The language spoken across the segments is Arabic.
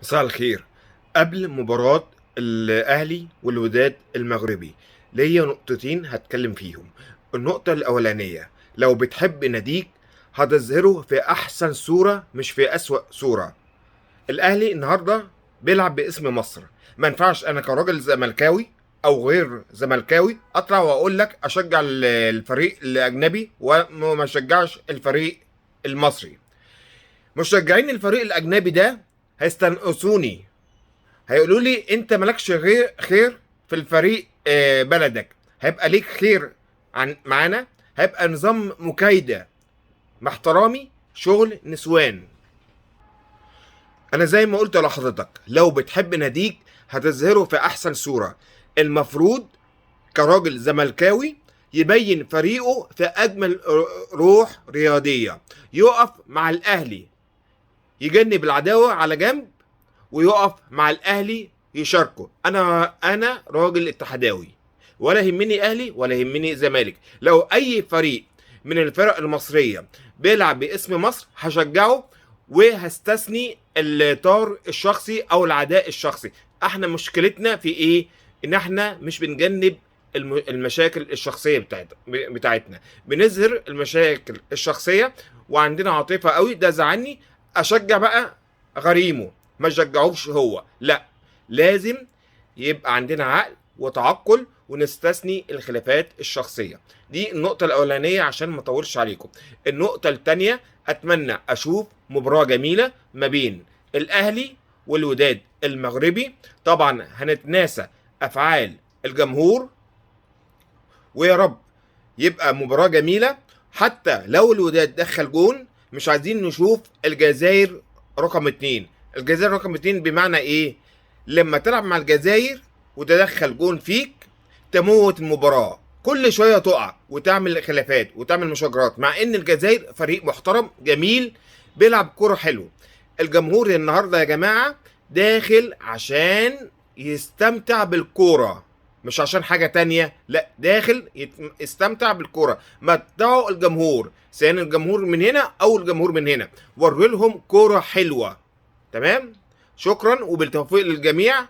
مساء الخير. قبل مباراة الأهلي والوداد المغربي ليا نقطتين هتكلم فيهم. النقطة الأولانية، لو بتحب ناديك هتظهره في أحسن صورة مش في أسوأ صورة. الأهلي النهاردة بيلعب باسم مصر، ما ينفعش أنا كراجل زملكاوي أو غير زملكاوي أطلع وأقول لك أشجع الفريق الأجنبي وما أشجعش الفريق المصري. مشجعين الفريق الأجنبي ده هيستنقصوني، هيقولوا لي انت مالكش غير خير في الفريق بلدك، هيبقى ليك خير عن معانا، هيبقى نظام مكايدة. مع احترامي، شغل نسوان. انا زي ما قلت لحضرتك، لو بتحب ناديك هتظهره في احسن صورة. المفروض كراجل زملكاوي يبين فريقه في اجمل روح رياضية، يقف مع الاهلي، يجنب العداوة على جنب ويقف مع الاهلي يشاركه. انا راجل اتحداوي، ولا يهمني اهلي ولا يهمني زمالك. لو اي فريق من الفرق المصريه بيلعب باسم مصر هشجعه، وهستثني الطار الشخصي او العداء الشخصي. احنا مشكلتنا في ايه؟ ان احنا مش بنجنب المشاكل الشخصيه بتاعتنا، بنظهر المشاكل الشخصيه وعندنا عاطفه قوي. ده زعلني، اشجع بقى غريمه، ما شجعوش هو. لا، لازم يبقى عندنا عقل وتعقل ونستثني الخلافات الشخصية. دي النقطة الأولانية عشان ما اطولش عليكم. النقطة التانية، أتمنى أشوف مباراة جميلة ما بين الأهلي والوداد المغربي. طبعا هنتناسى أفعال الجمهور، ويا رب يبقى مباراة جميلة. حتى لو الوداد دخل جون، مش عايزين نشوف الجزائر رقم 2. الجزائر رقم 2 بمعنى ايه؟ لما تلعب مع الجزائر وتدخل جون فيك تموت المباراة، كل شوية تقع وتعمل خلافات وتعمل مشاجرات، مع ان الجزائر فريق محترم جميل بيلعب كرة حلو. الجمهور النهاردة يا جماعة داخل عشان يستمتع بالكورة، مش عشان حاجة تانية. لا، داخل يستمتع بالكرة. متعوا الجمهور، سواء الجمهور من هنا او الجمهور من هنا، وروا لهم كرة حلوة. تمام، شكرا وبالتوفيق للجميع،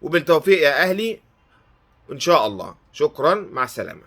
وبالتوفيق يا اهلي ان شاء الله. شكرا، مع السلامة.